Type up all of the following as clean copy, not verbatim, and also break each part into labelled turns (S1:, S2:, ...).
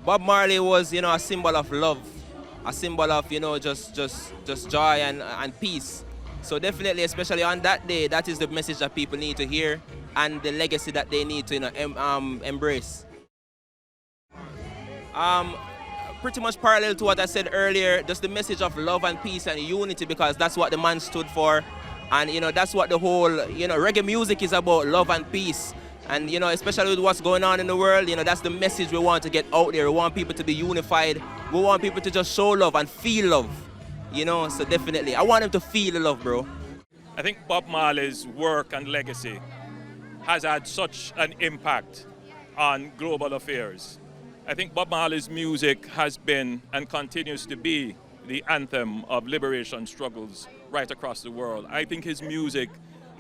S1: Bob Marley was, you know, a symbol of love, a symbol of, you know, just joy and peace. So definitely, especially on that day, that is the message that people need to hear and the legacy that they need to, you know, embrace. Pretty much parallel to what I said earlier, just the message of love and peace and unity, because that's what the man stood for. And, you know, that's what the whole, you know, reggae music is about, love and peace. And, you know, especially with what's going on in the world, you know, that's the message we want to get out there. We want people to be unified. We want people to just show love and feel love, you know, so definitely. I want them to feel the love, bro.
S2: I think Bob Marley's work and legacy has had such an impact on global affairs. I think Bob Marley's music has been and continues to be the anthem of liberation struggles right across the world. I think his music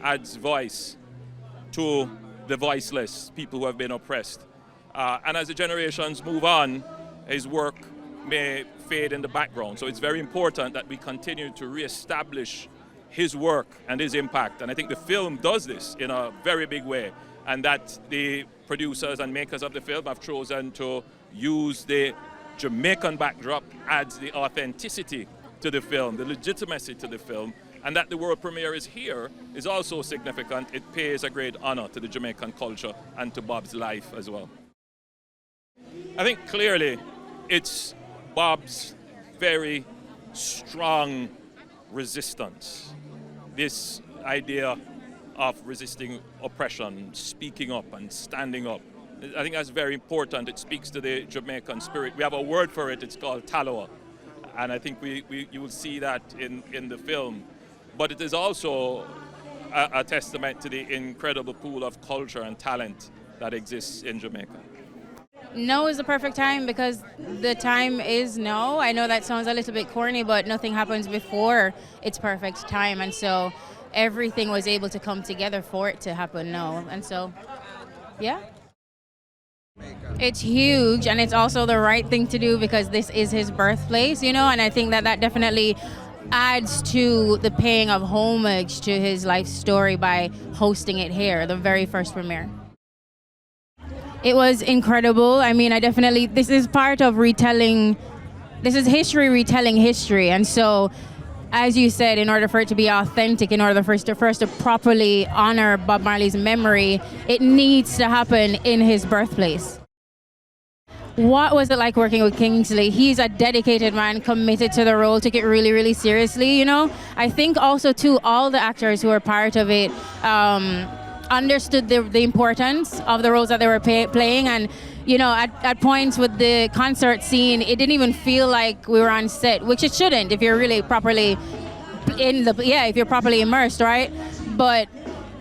S2: adds voice to the voiceless, people who have been oppressed. And as the generations move on, his work may fade in the background. So it's very important that we continue to reestablish his work and his impact. And I think the film does this in a very big way. And that the producers and makers of the film have chosen to use the Jamaican backdrop, adds the authenticity to the film, the legitimacy to the film, and that the world premiere is here is also significant. It pays a great honor to the Jamaican culture and to Bob's life as well. I think clearly it's Bob's very strong resistance. This idea of resisting oppression, speaking up and standing up. I think that's very important. It speaks to the Jamaican spirit. We have a word for it, it's called taloa. And I think you will see that in the film. But it is also a testament to the incredible pool of culture and talent that exists in Jamaica.
S3: No is the perfect time because the time is no. I know that sounds a little bit corny, but nothing happens before its perfect time. And so everything was able to come together for it to happen now. And so, yeah. It's huge, and it's also the right thing to do because this is his birthplace, you know, and I think that definitely adds to the paying of homage to his life story by hosting it here, the very first premiere. It was incredible. I mean, this is part of retelling, this is history retelling history, and so as you said, in order for it to be authentic, in order for us to properly honor Bob Marley's memory, it needs to happen in his birthplace. What was it like working with Kingsley? He's a dedicated man, committed to the role, took it really, really seriously, you know? I think also, too, all the actors who were part of it understood the importance of the roles that they were playing, and you know, at points with the concert scene, it didn't even feel like we were on set, which it shouldn't if you're really properly if you're properly immersed, right? But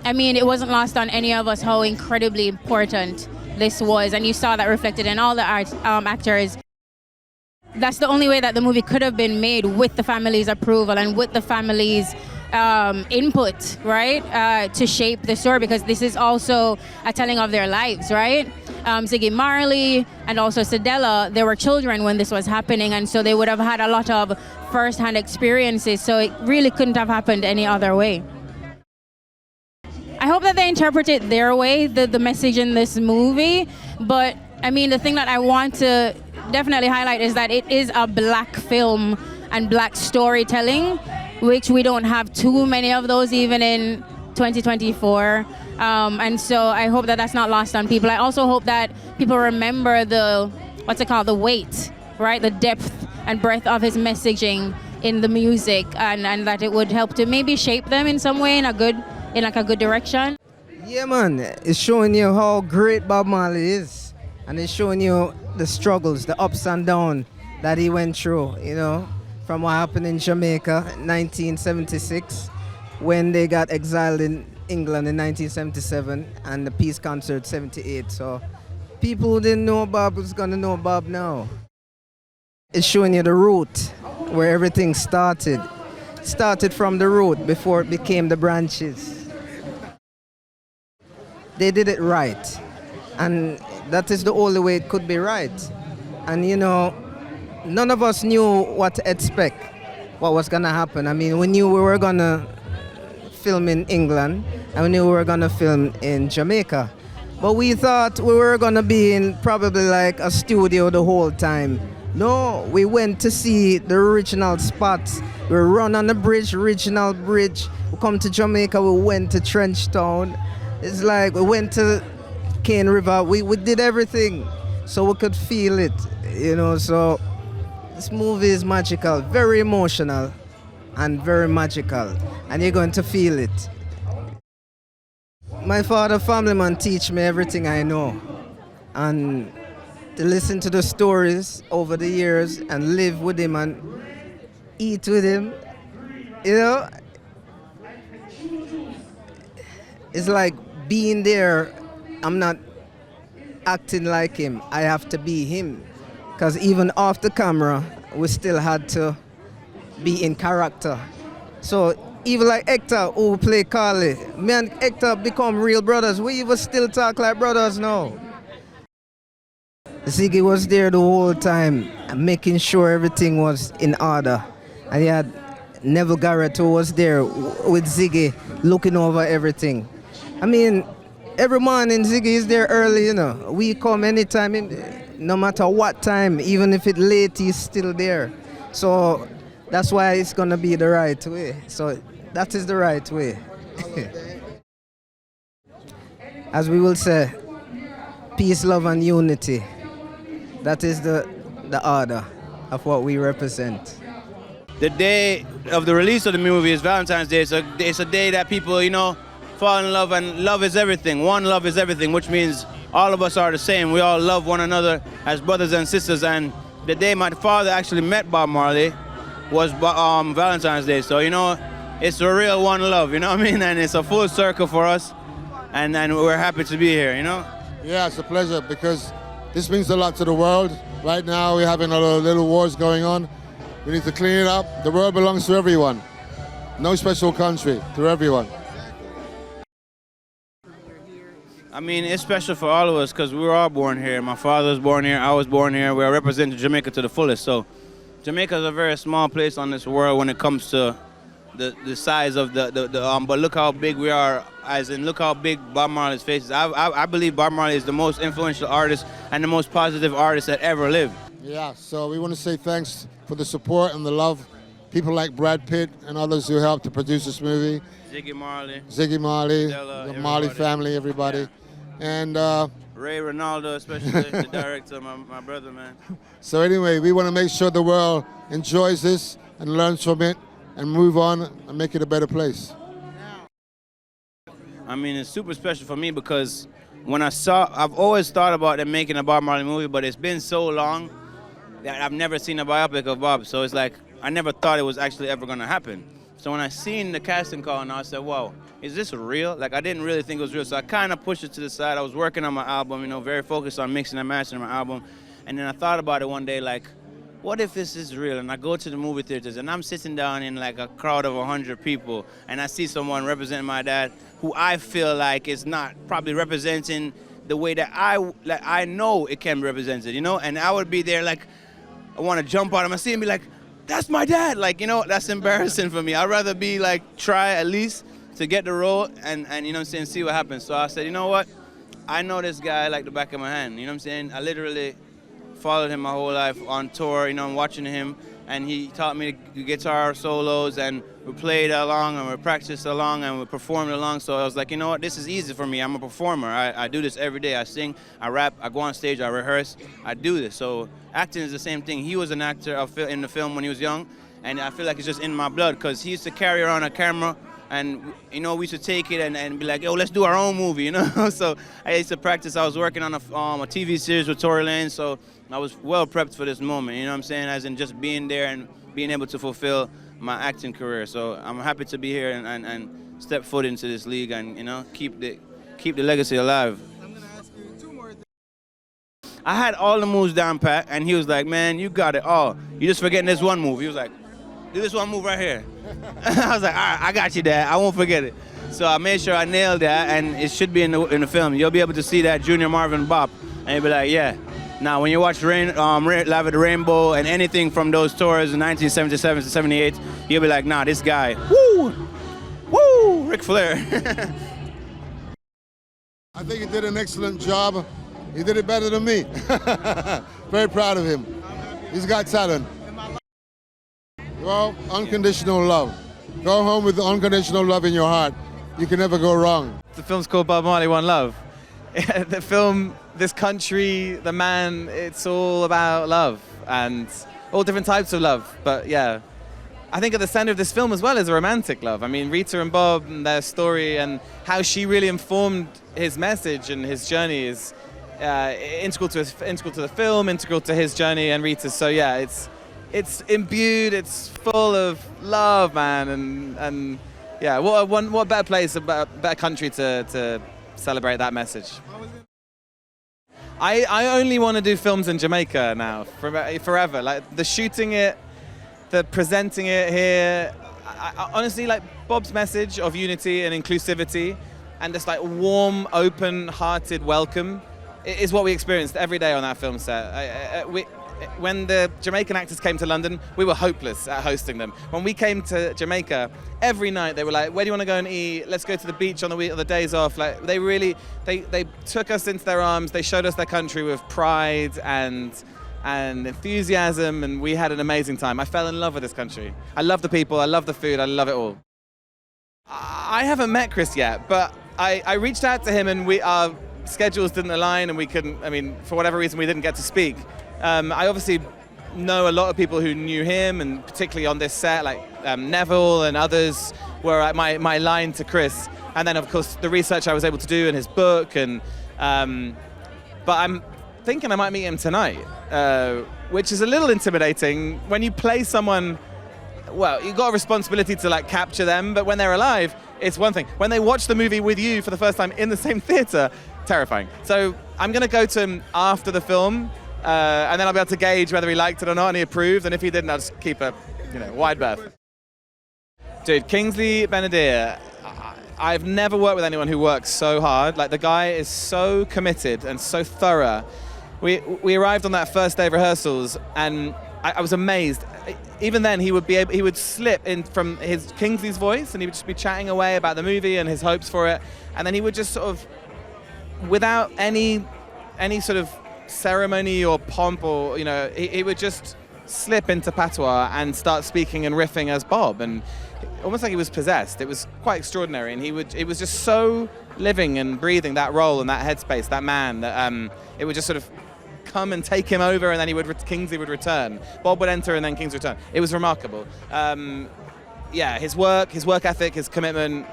S3: I mean, it wasn't lost on any of us how incredibly important this was, and you saw that reflected in all the actors. That's the only way that the movie could have been made, with the family's approval and with the family's input, right, to shape the story, because this is also a telling of their lives, right? Ziggy Marley and also Sedella, they were children when this was happening, and so they would have had a lot of first-hand experiences, so it really couldn't have happened any other way. I hope that they interpret it their way, the message in this movie, but I mean, the thing that I want to definitely highlight is that it is a black film and black storytelling, which we don't have too many of those even in 2024. And so I hope that that's not lost on people. I also hope that people remember the weight, right? The depth and breadth of his messaging in the music, and that it would help to maybe shape them in some way in a good direction.
S4: Yeah, man, it's showing you how great Bob Marley is, and it's showing you the struggles, the ups and downs that he went through, you know, from what happened in Jamaica in 1976, when they got exiled in England in 1977, and the peace concert 78. So people who didn't know Bob was gonna know Bob now. It's showing you the root where everything started. Started from the root before it became the branches. They did it right, and that is the only way it could be right. And you know, none of us knew what to expect, what was gonna happen. I mean, we knew we were gonna film in England, and we knew we were gonna film in Jamaica. But we thought we were gonna be in probably like a studio the whole time. No, we went to see the original spots. We run on the bridge, original bridge. We come to Jamaica, we went to Trenchtown. It's like we went to Cane River. We did everything so we could feel it, you know. So this movie is magical, very emotional and very magical, and you're going to feel it. My father, family man, teach me everything I know, and to listen to the stories over the years and live with him and eat with him, you know, it's like being there. I'm not acting like him. I have to be him, because even off the camera, we still had to be in character. So even like Hector, who play Carly, me and Hector become real brothers. We even still talk like brothers now. Ziggy was there the whole time, making sure everything was in order. And he had Neville Garrett, who was there with Ziggy, looking over everything. I mean, every morning Ziggy is there early, you know. We come anytime, no matter what time, even if it's late, he's still there. So that's why it's gonna be the right way. So that is the right way. As we will say, peace, love, and unity. That is the order of what we represent.
S5: The day of the release of the movie is Valentine's Day. So it's a day that people, you know, fall in love, and love is everything. One love is everything, which means all of us are the same. We all love one another as brothers and sisters. And the day my father actually met Bob Marley was Valentine's Day. So, you know, it's a real one love, you know what I mean? And it's a full circle for us. And we're happy to be here, you know?
S6: Yeah, it's a pleasure, because this means a lot to the world. Right now we're having a little wars going on. We need to clean it up. The world belongs to everyone. No special country, to everyone.
S5: I mean, it's special for all of us because we were all born here. My father was born here, I was born here. We're representing Jamaica to the fullest. So Jamaica is a very small place on this world when it comes to the size of but look how big we are, as in look how big Bob Marley's face is. I believe Bob Marley is the most influential artist and the most positive artist that ever lived.
S6: Yeah, so we want to say thanks for the support and the love. People like Brad Pitt and others who helped to produce this movie.
S5: Ziggy Marley,
S6: the Marley family, everybody. Yeah. And
S5: Reinaldo, especially the director, my brother, man.
S6: So anyway, we want to make sure the world enjoys this and learns from it and move on and make it a better place.
S5: I mean, it's super special for me because I've always thought about them making a Bob Marley movie, but it's been so long that I've never seen a biopic of Bob. So it's like, I never thought it was actually ever gonna happen. So when I seen the casting call, and I said, wow, is this real? Like, I didn't really think it was real. So I kind of pushed it to the side. I was working on my album, you know, very focused on mixing and mastering my album. And then I thought about it one day, like, what if this is real? And I go to the movie theaters and I'm sitting down in like a crowd of 100 people and I see someone representing my dad who I feel like is not probably representing the way that I know it can be represented, you know? And I would be there like, I want to jump out of my seat and be like, that's my dad. Like, you know, that's embarrassing for me. I'd rather be like, try at least to get the role and you know what I'm saying, see what happens. So I said, you know what? I know this guy like the back of my hand, you know what I'm saying? I literally followed him my whole life on tour, you know, I'm watching him, and he taught me guitar solos, and we played along, and we practiced along, and we performed along, so I was like, you know what, this is easy for me, I'm a performer, I do this every day, I sing, I rap, I go on stage, I rehearse, I do this, so acting is the same thing. He was an actor in the film when he was young, and I feel like it's just in my blood, because he used to carry around a camera, and, you know, we used to take it and be like, yo, let's do our own movie, you know? So I used to practice. I was working on a TV series with Tory Lanez, so I was well prepped for this moment, you know what I'm saying? As in just being there and being able to fulfill my acting career. So I'm happy to be here and step foot into this league and, you know, keep the legacy alive. I'm gonna ask you 2 more things. I had all the moves down pat, and he was like, man, you got it all. You just forgetting this one move. He was like, do this one move right here. I was like, all right, I got you, Dad. I won't forget it. So I made sure I nailed that, and it should be in the film. You'll be able to see that Junior Marvin bop, and you'll be like, yeah. Now, when you watch Live at the Rainbow and anything from those tours in 1977 to 78, you'll be like, nah, this guy, woo, Ric Flair.
S6: I think he did an excellent job. He did it better than me. Very proud of him. He's got talent. Well, unconditional love. Go home with the unconditional love in your heart. You can never go wrong.
S7: The film's called Bob Marley, One Love. The film, this country, the man, it's all about love and all different types of love. But yeah, I think at the center of this film as well is a romantic love. I mean, Rita and Bob and their story and how she really informed his message and his journey is integral to the film, integral to his journey and Rita's. So yeah, it's imbued, it's full of love, man, and yeah, what better place, a better country to celebrate that message. I only want to do films in Jamaica now, forever. Like the shooting it, the presenting it here. I honestly, like Bob's message of unity and inclusivity and this like warm, open-hearted welcome is what we experienced every day on that film set. When the Jamaican actors came to London, we were hopeless at hosting them. When we came to Jamaica, every night they were like, "Where do you want to go and eat? Let's go to the beach on the days off." Like they took us into their arms. They showed us their country with pride and enthusiasm, and we had an amazing time. I fell in love with this country. I love the people. I love the food. I love it all. I haven't met Chris yet, but I reached out to him, and our schedules didn't align, and we couldn't. I mean, for whatever reason, we didn't get to speak. I obviously know a lot of people who knew him, and particularly on this set, like Neville and others were at my line to Chris. And then, of course, the research I was able to do in his book. And but I'm thinking I might meet him tonight, which is a little intimidating. When you play someone, well, you've got a responsibility to like capture them, but when they're alive, it's one thing. When they watch the movie with you for the first time in the same theater, terrifying. So I'm going to go to him after the film. And then I'll be able to gauge whether he liked it or not, and he approved. And if he didn't, I'll just keep a wide berth. Dude, Kingsley Ben-Adir, I've never worked with anyone who works so hard. Like, the guy is so committed and so thorough. We arrived on that first day of rehearsals, and I was amazed. Even then, he would slip in from his Kingsley's voice, and he would just be chatting away about the movie and his hopes for it. And then he would just sort of, without any sort of ceremony or pomp, or he would just slip into patois and start speaking and riffing as Bob, and almost like he was possessed. It was quite extraordinary, and it was just so living and breathing that role and that headspace, that man, that it would just sort of come and take him over, and then Kingsley would return. Bob would enter, and then Kingsley would return. It was remarkable. Yeah, his work ethic, his commitment,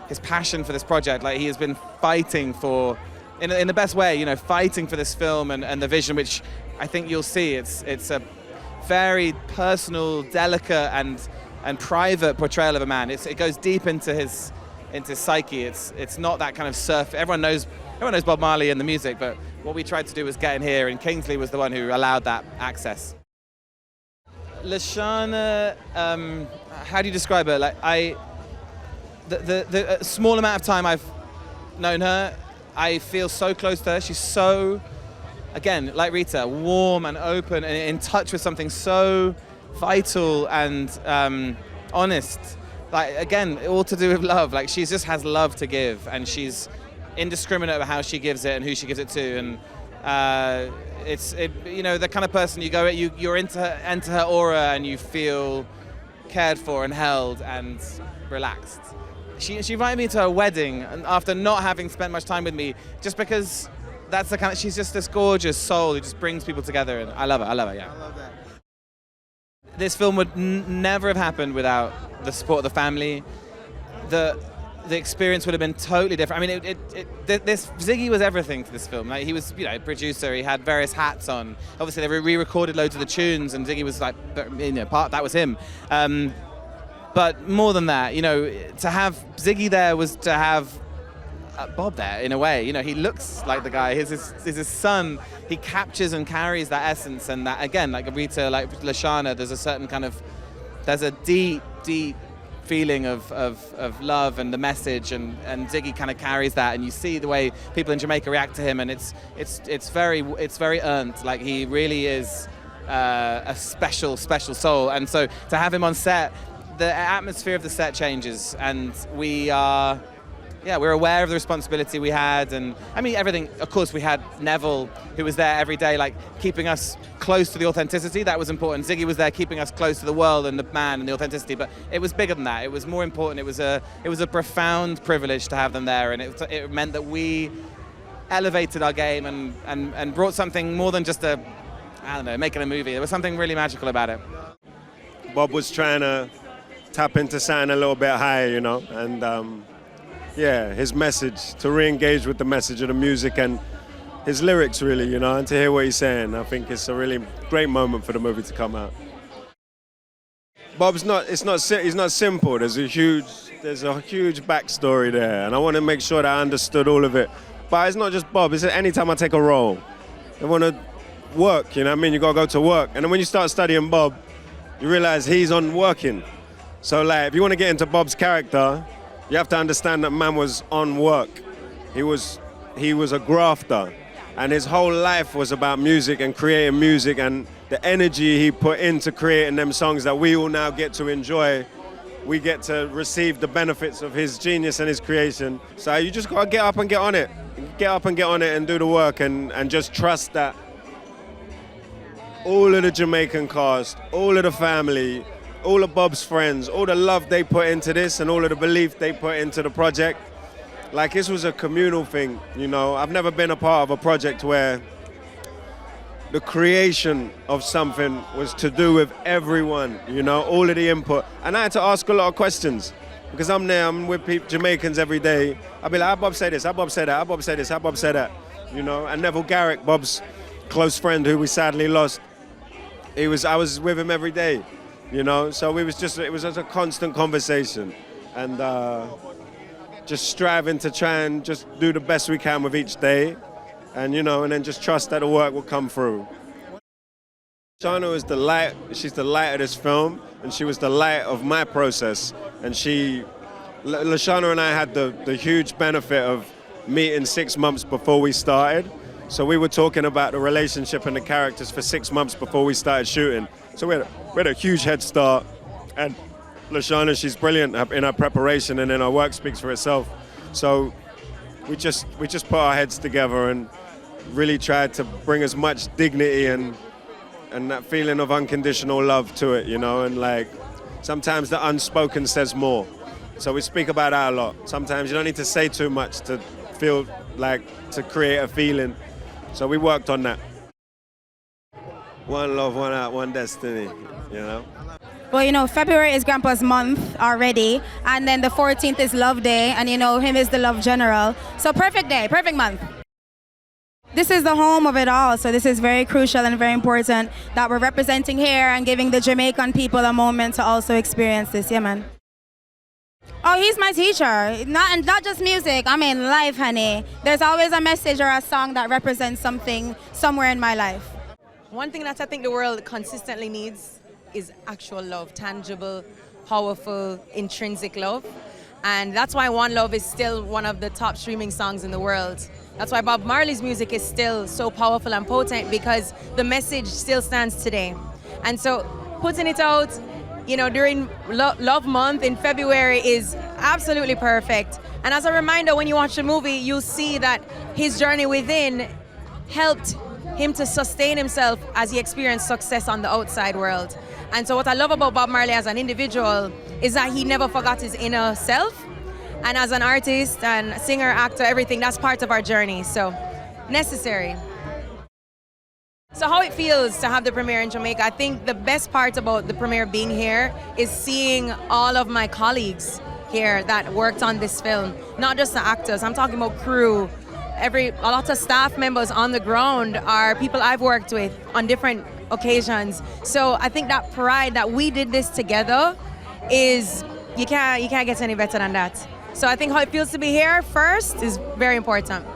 S7: his passion for this project. Like, he has been fighting for, in the best way, fighting for this film and the vision, which I think you'll see. It's a very personal, delicate, and private portrayal of a man. It goes deep into his psyche. It's not that kind of surf. Everyone knows Bob Marley and the music, but what we tried to do was get in here, and Kingsley was the one who allowed that access. Lashana, how do you describe her? Like, the small amount of time I've known her, I feel so close to her. She's so, again, like Rita, warm and open and in touch with something so vital and honest. Like, again, all to do with love. Like, she just has love to give, and she's indiscriminate about how she gives it and who she gives it to. And it's the kind of person you're enter her aura, and you feel cared for and held and relaxed. She invited me to her wedding, and after not having spent much time with me, just because that's the kind of, she's just this gorgeous soul who just brings people together, and I love her, yeah. I love that. This film would never have happened without the support of the family. The experience would have been totally different. I mean, this Ziggy was everything to this film. Like, he was, producer. He had various hats on. Obviously, they re-recorded loads of the tunes, and Ziggy was like, that was him. But more than that, to have Ziggy there was to have Bob there in a way. He looks like the guy. He's his son. He captures and carries that essence, and that, again, like Rita, like Lashana, there's a deep, deep feeling of love and the message, and Ziggy kind of carries that, and you see the way people in Jamaica react to him, and it's very earned. Like, he really is a special soul, and so to have him on set, the atmosphere of the set changes, and we are yeah, we're aware of the responsibility we had, and I mean everything. Of course, we had Neville, who was there every day, like keeping us close to the authenticity. That was important. Ziggy was there, keeping us close to the world and the man and the authenticity. But it was bigger than that. It was more important. It was a profound privilege to have them there, and it meant that we elevated our game and brought something more than just making a movie. There was something really magical about it.
S8: Bob was trying to tap into something a little bit higher, you know, and yeah, his message, to re-engage with the message of the music and his lyrics, really, you know, and to hear what he's saying. I think it's a really great moment for the movie to come out. Bob's he's not simple. There's a huge backstory there, and I want to make sure that I understood all of it. But it's not just Bob. It's anytime I take a role, I want to work, you know what I mean? You got to go to work. And then when you start studying Bob, you realize he's on working. So, like, if you want to get into Bob's character, you have to understand that man was on work. He was a grafter, and his whole life was about music and creating music, and the energy he put into creating them songs that we all now get to enjoy. We get to receive the benefits of his genius and his creation. So you just gotta get up and get on it. Get up and get on it and do the work, and just trust that all of the Jamaican cast, all of the family, all of Bob's friends, all the love they put into this and all of the belief they put into the project. Like, this was a communal thing, you know. I've never been a part of a project where the creation of something was to do with everyone, you know, all of the input. And I had to ask a lot of questions because I'm with Jamaicans every day. I'll be like, how Bob say this, how Bob say that, how Bob say this, how Bob say that, you know. And Neville Garrick, Bob's close friend who we sadly lost, I was with him every day. You know, so it was just a constant conversation, and just striving to try and just do the best we can with each day, and you know, and then just trust that the work will come through. Lashana is the light. She's the light of this film, and she was the light of my process. And Lashana and I had the huge benefit of meeting 6 months before we started. So we were talking about the relationship and the characters for 6 months before we started shooting. So we had a huge head start, and Lashana, she's brilliant in her preparation, and then her work speaks for itself. So we just put our heads together and really tried to bring as much dignity and that feeling of unconditional love to it, you know, and like sometimes the unspoken says more. So we speak about that a lot. Sometimes you don't need to say too much to feel like, to create a feeling. So we worked on that. One love, one art, one destiny, you know?
S9: Well, you know, February is Grandpa's month already, and then the 14th is Love Day, and you know, him is the love general. So perfect day, perfect month. This is the home of it all, so this is very crucial and very important that we're representing here and giving the Jamaican people a moment to also experience this. Yeah, man. Oh, he's my teacher. Not just music, I mean life, honey. There's always a message or a song that represents something somewhere in my life.
S10: One thing that I think the world consistently needs is actual love, tangible, powerful, intrinsic love. And that's why One Love is still one of the top streaming songs in the world. That's why Bob Marley's music is still so powerful and potent, because the message still stands today. And so putting it out, you know, during Love Month in February is absolutely perfect. And as a reminder, when you watch the movie, you'll see that his journey within helped him to sustain himself as he experienced success on the outside world. And so what I love about Bob Marley as an individual is that he never forgot his inner self. And as an artist and singer, actor, everything, that's part of our journey. So necessary. So how it feels to have the premiere in Jamaica, I think the best part about the premiere being here is seeing all of my colleagues here that worked on this film. Not just the actors, I'm talking about crew. A lot of staff members on the ground are people I've worked with on different occasions. So I think that pride that we did this together is, you can't get any better than that. So I think how it feels to be here first is very important.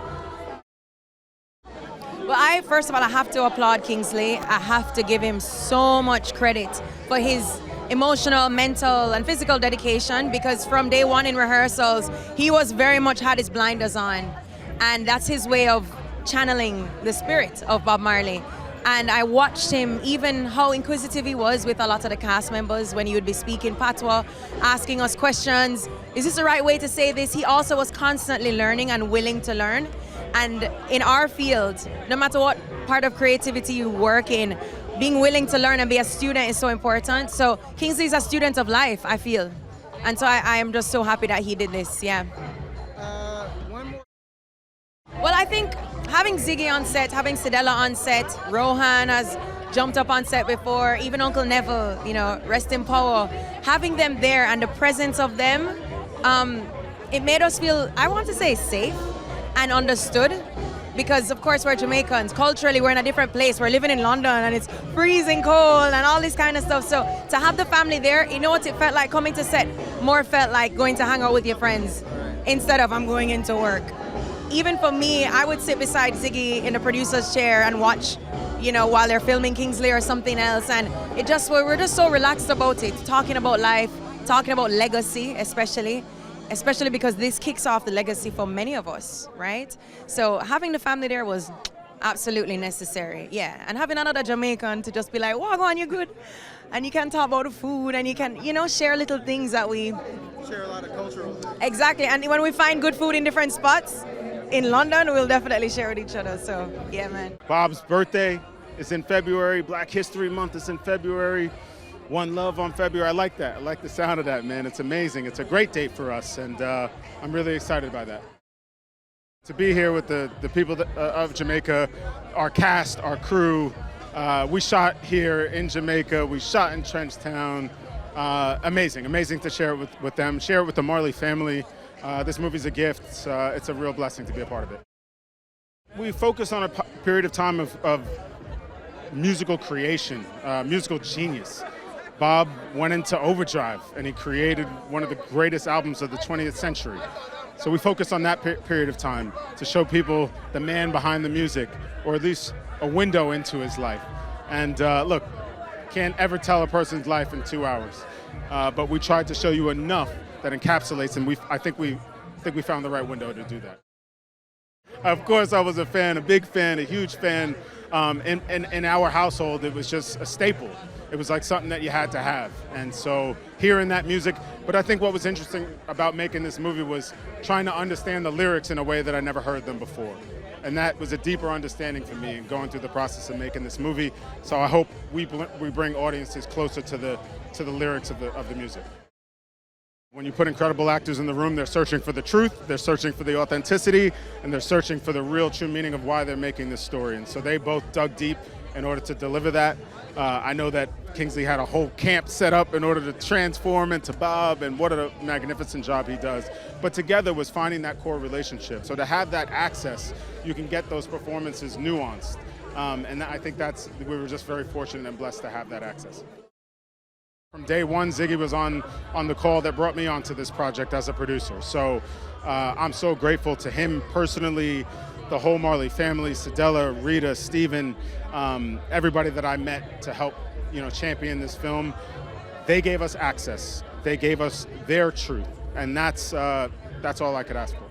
S10: Well, first of all, I have to applaud Kingsley. I have to give him so much credit for his emotional, mental, and physical dedication, because from day one in rehearsals, he was very much had his blinders on. And that's his way of channeling the spirit of Bob Marley. And I watched him, even how inquisitive he was with a lot of the cast members when he would be speaking patois, asking us questions. Is this the right way to say this? He also was constantly learning and willing to learn. And in our field, no matter what part of creativity you work in, being willing to learn and be a student is so important. So Kingsley is a student of life, I feel. And so I am just so happy that he did this, yeah.
S4: One more.
S10: Well, I think having Ziggy on set, having Sidella on set, Rohan has jumped up on set before, even Uncle Neville, you know, rest in power. Having them there and the presence of them, it made us feel, I want to say, safe and understood. Because of course we're Jamaicans, culturally we're in a different place, we're living in London and it's freezing cold and all this kind of stuff. So to have the family there, you know what it felt like coming to set? More felt like going to hang out with your friends instead of I'm going into work. Even for me, I would sit beside Ziggy in the producer's chair and watch, you know, while they're filming Kingsley or something else. And it just, we're just so relaxed about it, talking about life, talking about legacy especially because this kicks off the legacy for many of us, right? So having the family there was absolutely necessary, yeah. And having another Jamaican to just be like, "Wow, go on, you're good," and you can talk about the food, and you can, you know, share little things that we
S7: Share a lot of cultural things.
S10: exactly. And when we find good food in different spots in London, we'll definitely share with each other. So yeah, man.
S11: Bob's birthday is in February. Black History Month is in February. One Love on February. I like that. I like the sound of that, man. It's amazing. It's a great date for us, and I'm really excited by that. To be here with the people of Jamaica, our cast, our crew. We shot here in Jamaica. We shot in Trenchtown. Amazing to share it with them, share it with the Marley family. This movie's a gift. It's a real blessing to be a part of it. We focus on a period of time of musical creation, musical genius. Bob went into overdrive and he created one of the greatest albums of the 20th century. So we focus on that period of time to show people the man behind the music, or at least a window into his life. And look, can't ever tell a person's life in 2 hours, but we tried to show you enough that encapsulates, and I think we found the right window to do that. Of course, I was a fan, a big fan, a huge fan. In our household, it was just a staple. It was like something that you had to have. And so hearing that music, but I think what was interesting about making this movie was trying to understand the lyrics in a way that I never heard them before. And that was a deeper understanding for me in going through the process of making this movie. So I hope we bring audiences closer to the lyrics of the music. When you put incredible actors in the room, they're searching for the truth, they're searching for the authenticity, and they're searching for the real true meaning of why they're making this story. And so they both dug deep in order to deliver that. I know that Kingsley had a whole camp set up in order to transform into Bob, and what a magnificent job he does. But together was finding that core relationship. So to have that access, you can get those performances nuanced. And I think we were just very fortunate and blessed to have that access. From day one, Ziggy was on the call that brought me onto this project as a producer. So I'm so grateful to him personally, the whole Marley family, Sidella, Rita, Stephen, everybody that I met to help, champion this film. They gave us access. They gave us their truth, and that's all I could ask for.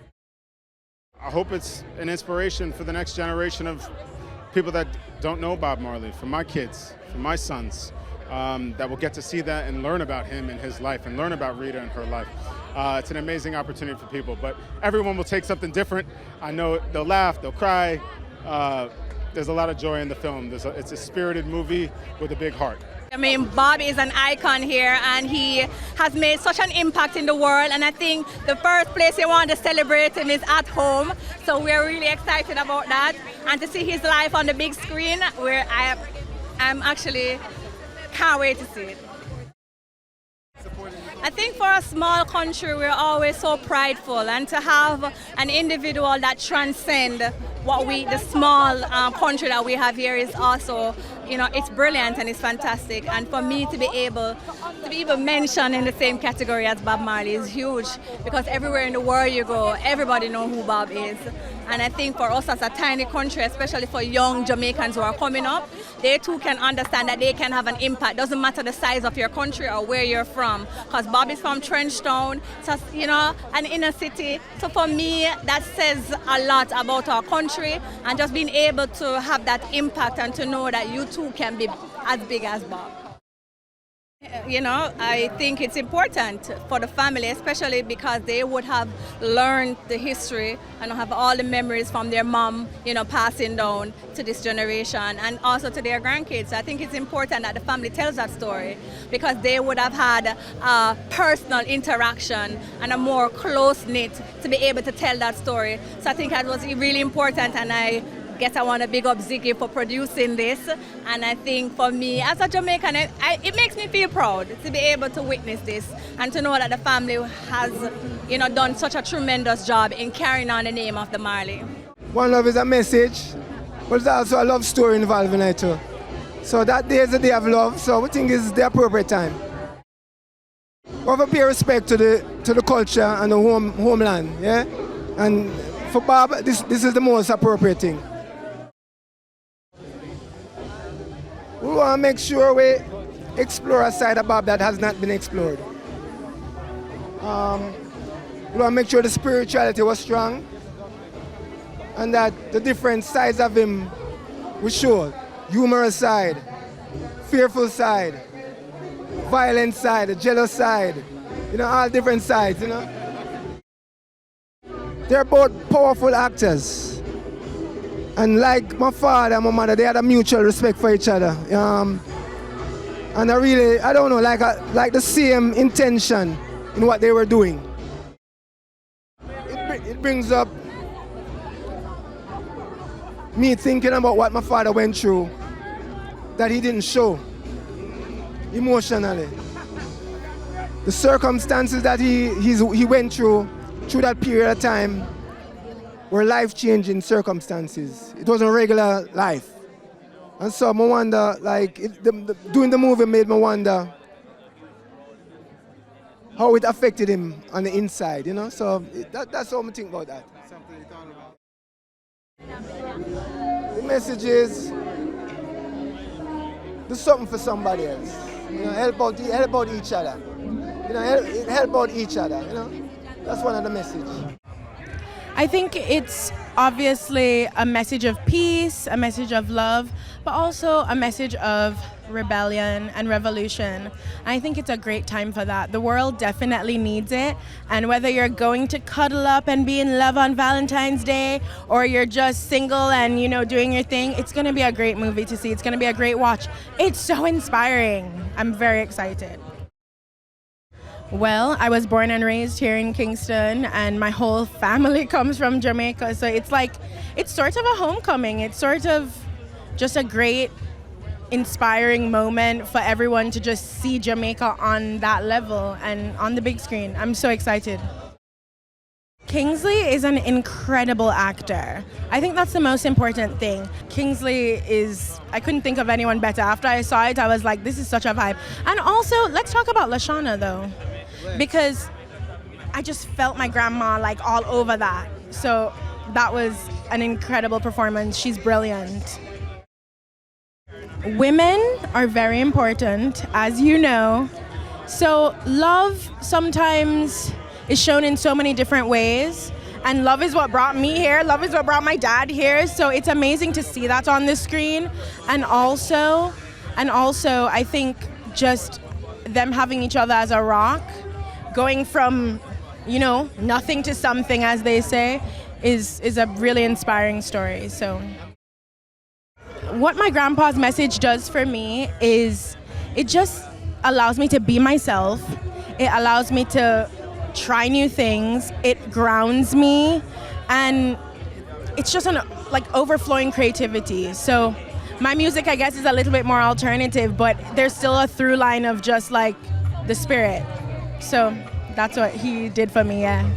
S11: I hope it's an inspiration for the next generation of people that don't know Bob Marley, for my kids, for my sons. That will get to see that and learn about him and his life, and learn about Rita and her life. It's an amazing opportunity for people, but everyone will take something different. I know they'll laugh, they'll cry. There's a lot of joy in the film. It's a spirited movie with a big heart.
S12: I mean, Bob is an icon here, and he has made such an impact in the world, and I think the first place we want to celebrate him is at home, so we're really excited about that. And to see his life on the big screen, I'm actually can't wait to see it. I think for a small country, we're always so prideful, and to have an individual that transcends the small country that we have here is also you know, it's brilliant and it's fantastic. And for me to be able to be even mentioned in the same category as Bob Marley is huge, because everywhere in the world you go, everybody knows who Bob is. And I think for us as a tiny country, especially for young Jamaicans who are coming up, they too can understand that they can have an impact. Doesn't matter the size of your country or where you're from, because Bob is from Trenchtown, so, you know, an inner city. So for me, that says a lot about our country, and just being able to have that impact and to know that you too can be as big as Bob. You know, I think it's important for the family, especially because they would have learned the history and have all the memories from their mom, you know, passing down to this generation and also to their grandkids. I think it's important that the family tells that story, because they would have had a personal interaction and a more close-knit to be able to tell that story. So I think that was really important, and I guess I want to big up Ziggy for producing this. And I think for me as a Jamaican, it makes me feel proud to be able to witness this and to know that the family has, you know, done such a tremendous job in carrying on the name of the Marley.
S13: One Love is a message, but there's also a love story involved in it too. So that day is the day of love, so we think it's the appropriate time. We have to pay respect to the culture and the homeland, yeah? And for Bob, this is the most appropriate thing. We want to make sure we explore a side of Bob that has not been explored. We want to make sure the spirituality was strong and that the different sides of him we showed. Humorous side, fearful side, violent side, the jealous side, you know, all different sides, you know. They're both powerful actors. And like my father and my mother, they had a mutual respect for each other. And I don't know, like the same intention in what they were doing. It brings up me thinking about what my father went through that he didn't show emotionally. The circumstances that he went through that period of time were life-changing circumstances. It wasn't regular life. And so I wonder, like, doing the movie made me wonder how it affected him on the inside, you know? So that's how I think about that. Something you thought about. The message is, do something for somebody else. You know, help out each other. You know, help out each other, you know? That's one of the messages.
S14: I think it's obviously a message of peace, a message of love, but also a message of rebellion and revolution. And I think it's a great time for that. The world definitely needs it. And whether you're going to cuddle up and be in love on Valentine's Day, or you're just single and, you know, doing your thing, it's going to be a great movie to see. It's going to be a great watch. It's so inspiring. I'm very excited. Well, I was born and raised here in Kingston, and my whole family comes from Jamaica, so it's sort of a homecoming. It's sort of just a great, inspiring moment for everyone to just see Jamaica on that level and on the big screen. I'm so excited. Kingsley is an incredible actor. I think that's the most important thing. Kingsley I couldn't think of anyone better. After I saw it, I was like, this is such a vibe. And also, let's talk about Lashana though, because I just felt my grandma like all over that. So that was an incredible performance. She's brilliant. Women are very important, as you know. So love sometimes is shown in so many different ways, and love is what brought me here. Love is what brought my dad here. So it's amazing to see that on the screen. And also I think just them having each other as a rock, going from, you know, nothing to something, as they say, is a really inspiring story. So what my grandpa's message does for me is it just allows me to be myself. It allows me to try new things. It grounds me, and it's just an overflowing creativity. So my music, I guess, is a little bit more alternative, but there's still a through line of just like the spirit. So that's what he did for me, yeah.